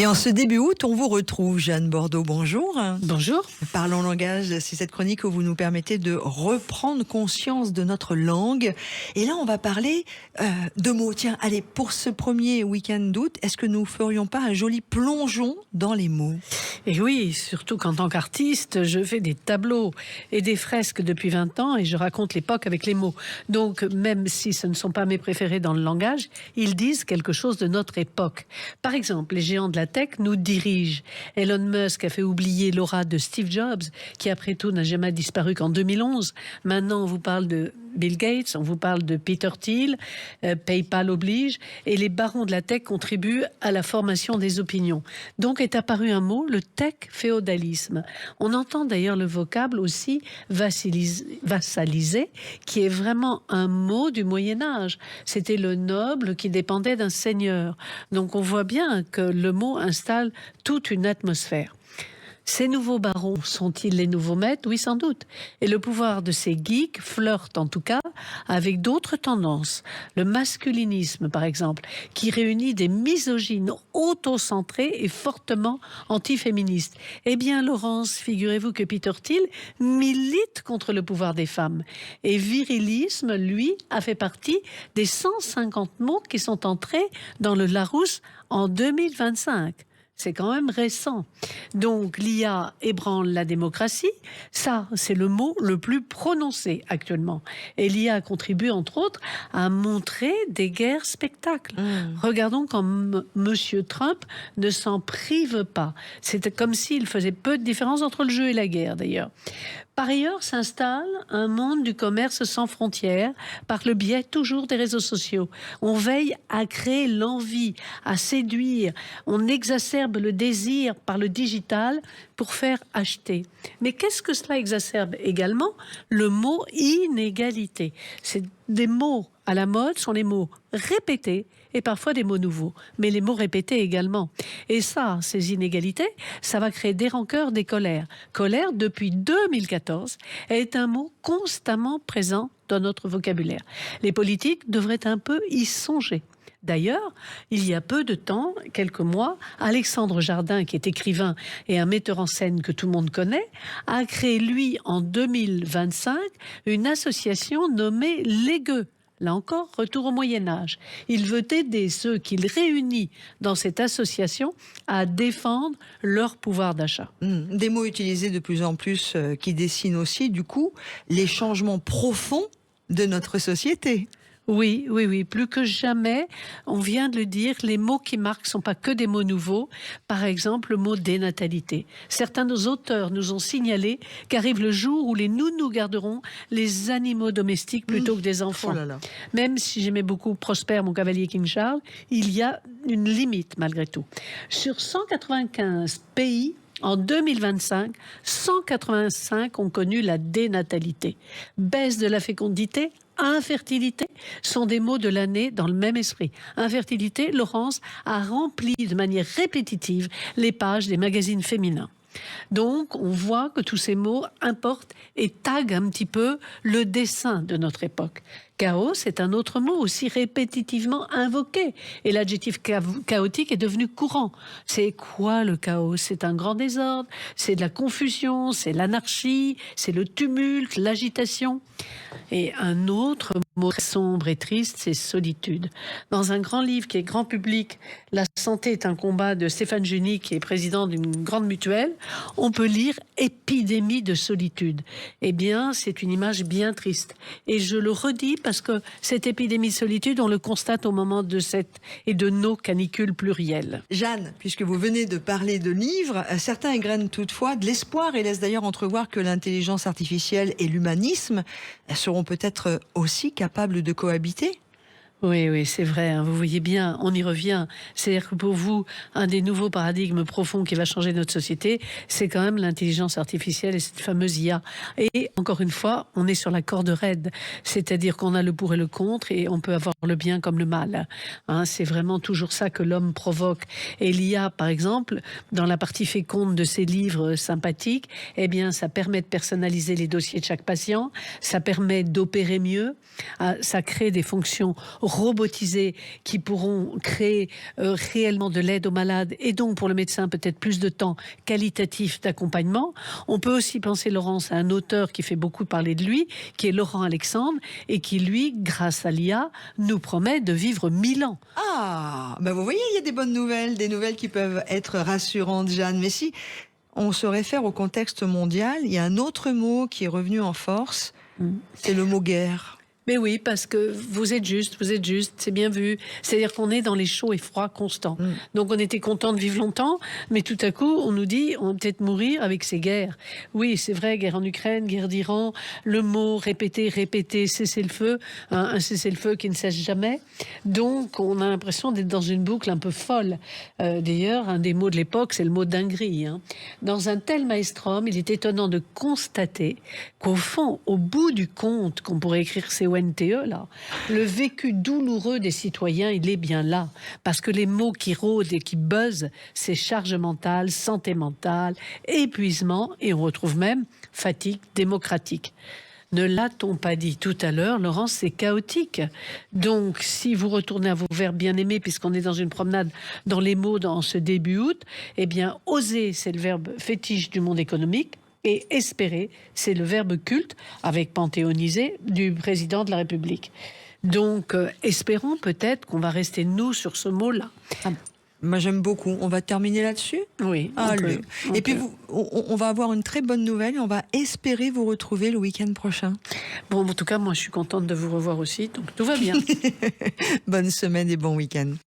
Et en ce début août, on vous retrouve, Jeanne Bordeaux, bonjour. Bonjour. Parlons langage, c'est cette chronique où vous nous permettez de reprendre conscience de notre langue. Et là, on va parler de mots. Tiens, allez, pour ce premier week-end d'août, est-ce que nous ferions pas un joli plongeon dans les mots ? Et oui, surtout qu'en tant qu'artiste, je fais des tableaux et des fresques depuis 20 ans et je raconte l'époque avec les mots. Donc, même si ce ne sont pas mes préférés dans le langage, ils disent quelque chose de notre époque. Par exemple, les géants de la tech nous dirigent. Elon Musk a fait oublier l'aura de Steve Jobs, qui après tout n'a jamais disparu qu'en 2011. Maintenant, on vous parle de Bill Gates, on vous parle de Peter Thiel, PayPal oblige, et les barons de la tech contribuent à la formation des opinions. Donc est apparu un mot, le tech-féodalisme. On entend d'ailleurs le vocable aussi vassaliser, qui est vraiment un mot du Moyen-Âge. C'était le noble qui dépendait d'un seigneur. Donc on voit bien que le mot installe toute une atmosphère. Ces nouveaux barons sont-ils les nouveaux maîtres ? Oui, sans doute. Et le pouvoir de ces geeks flirte en tout cas avec d'autres tendances. Le masculinisme, par exemple, qui réunit des misogynes autocentrés et fortement antiféministes. Eh bien, Laurence, figurez-vous que Peter Thiel milite contre le pouvoir des femmes. Et virilisme, lui, a fait partie des 150 mots qui sont entrés dans le Larousse en 2025. C'est quand même récent. Donc, l'IA ébranle la démocratie. Ça, c'est le mot le plus prononcé actuellement. Et l'IA contribue, entre autres, à montrer des guerres spectacles. Regardons comme Monsieur Trump ne s'en prive pas. C'est comme s'il faisait peu de différence entre le jeu et la guerre, d'ailleurs. Par ailleurs, s'installe un monde du commerce sans frontières par le biais toujours des réseaux sociaux. On veille à créer l'envie, à séduire. On exacerbe le désir par le digital pour faire acheter. Mais qu'est-ce que cela exacerbe également ? Le mot inégalité. C'est des mots à la mode sont les mots répétés et parfois des mots nouveaux, mais les mots répétés également. Et ça, ces inégalités, ça va créer des rancœurs, des colères. Colère, depuis 2014, est un mot constamment présent dans notre vocabulaire. Les politiques devraient un peu y songer. D'ailleurs, il y a peu de temps, quelques mois, Alexandre Jardin, qui est écrivain et un metteur en scène que tout le monde connaît, a créé, lui, en 2025, une association nommée Les Gueux. Là encore, retour au Moyen-Âge. Il veut aider ceux qu'il réunit dans cette association à défendre leur pouvoir d'achat. Des mots utilisés de plus en plus qui dessinent aussi, du coup, les changements profonds de notre société. Oui, plus que jamais, on vient de le dire, les mots qui marquent ne sont pas que des mots nouveaux. Par exemple, le mot dénatalité. Certains de nos auteurs nous ont signalé qu'arrive le jour où les nounous garderont les animaux domestiques plutôt que des enfants. Oh là là. Même si j'aimais beaucoup Prosper, mon cavalier King Charles, il y a une limite malgré tout. Sur 195 pays, en 2025, 185 ont connu la dénatalité. Baisse de la fécondité, infertilité sont des mots de l'année dans le même esprit. Infertilité, Laurence a rempli de manière répétitive les pages des magazines féminins. Donc, on voit que tous ces mots importent et taguent un petit peu le dessin de notre époque. Chaos est un autre mot aussi répétitivement invoqué. Et l'adjectif chaotique est devenu courant. C'est quoi le chaos ? C'est un grand désordre, c'est de la confusion, c'est l'anarchie, c'est le tumulte, l'agitation. Et un autre mot sombre et triste, c'est solitude. Dans un grand livre qui est grand public, La santé est un combat de Stéphane Jeuny, qui est président d'une grande mutuelle, on peut lire épidémie de solitude. Eh bien, c'est une image bien triste. Et je le redis parce que cette épidémie de solitude, on le constate au moment de cette et de nos canicules plurielles. Jeanne, puisque vous venez de parler de livres, certains égrènent toutefois de l'espoir et laissent d'ailleurs entrevoir que l'intelligence artificielle et l'humanisme seront peut-être aussi capables de cohabiter. Oui, c'est vrai, hein, vous voyez bien, on y revient. C'est-à-dire que pour vous, un des nouveaux paradigmes profonds qui va changer notre société, c'est quand même l'intelligence artificielle et cette fameuse IA. Et encore une fois, on est sur la corde raide, c'est-à-dire qu'on a le pour et le contre et on peut avoir le bien comme le mal. Hein, c'est vraiment toujours ça que l'homme provoque. Et l'IA, par exemple, dans la partie féconde de ses livres sympathiques, eh bien, ça permet de personnaliser les dossiers de chaque patient, ça permet d'opérer mieux, ça crée des fonctions robotisés qui pourront créer réellement de l'aide aux malades et donc pour le médecin peut-être plus de temps qualitatif d'accompagnement. On peut aussi penser, Laurence, à un auteur qui fait beaucoup parler de lui, qui est Laurent Alexandre, et qui, lui, grâce à l'IA, nous promet de vivre 1000 ans. Ah, ben vous voyez, il y a des bonnes nouvelles, des nouvelles qui peuvent être rassurantes, Jeanne. Mais si on se réfère au contexte mondial, il y a un autre mot qui est revenu en force, c'est le mot guerre. Mais oui, parce que vous êtes juste, c'est bien vu. C'est-à-dire qu'on est dans les chauds et froids constants. Donc on était content de vivre longtemps, mais tout à coup, on nous dit on va peut-être mourir avec ces guerres. Oui, c'est vrai, guerre en Ukraine, guerre d'Iran, le mot répété, cessez-le-feu, un cessez-le-feu qui ne cesse jamais. Donc on a l'impression d'être dans une boucle un peu folle. D'ailleurs, un des mots de l'époque, c'est le mot dinguerie. Dans un tel maelstrom, il est étonnant de constater qu'au fond, au bout du compte, qu'on pourrait écrire CONTE, là, le vécu douloureux des citoyens, il est bien là. Parce que les mots qui rôdent et qui buzzent, c'est charge mentale, santé mentale, épuisement, et on retrouve même fatigue démocratique. Ne l'a-t-on pas dit tout à l'heure, Laurence, c'est chaotique. Donc, si vous retournez à vos verbes bien-aimés, puisqu'on est dans une promenade dans les mots dans ce début août, eh bien, oser, c'est le verbe fétiche du monde économique. Et espérer, c'est le verbe culte, avec panthéonisé, du président de la République. Donc, espérons peut-être qu'on va rester, nous, sur ce mot-là. Moi, j'aime beaucoup. On va terminer là-dessus ? Oui. Allez. Et puis, on va avoir une très bonne nouvelle. On va espérer vous retrouver le week-end prochain. Bon, en tout cas, moi, je suis contente de vous revoir aussi. Donc, tout va bien. Bonne semaine et bon week-end.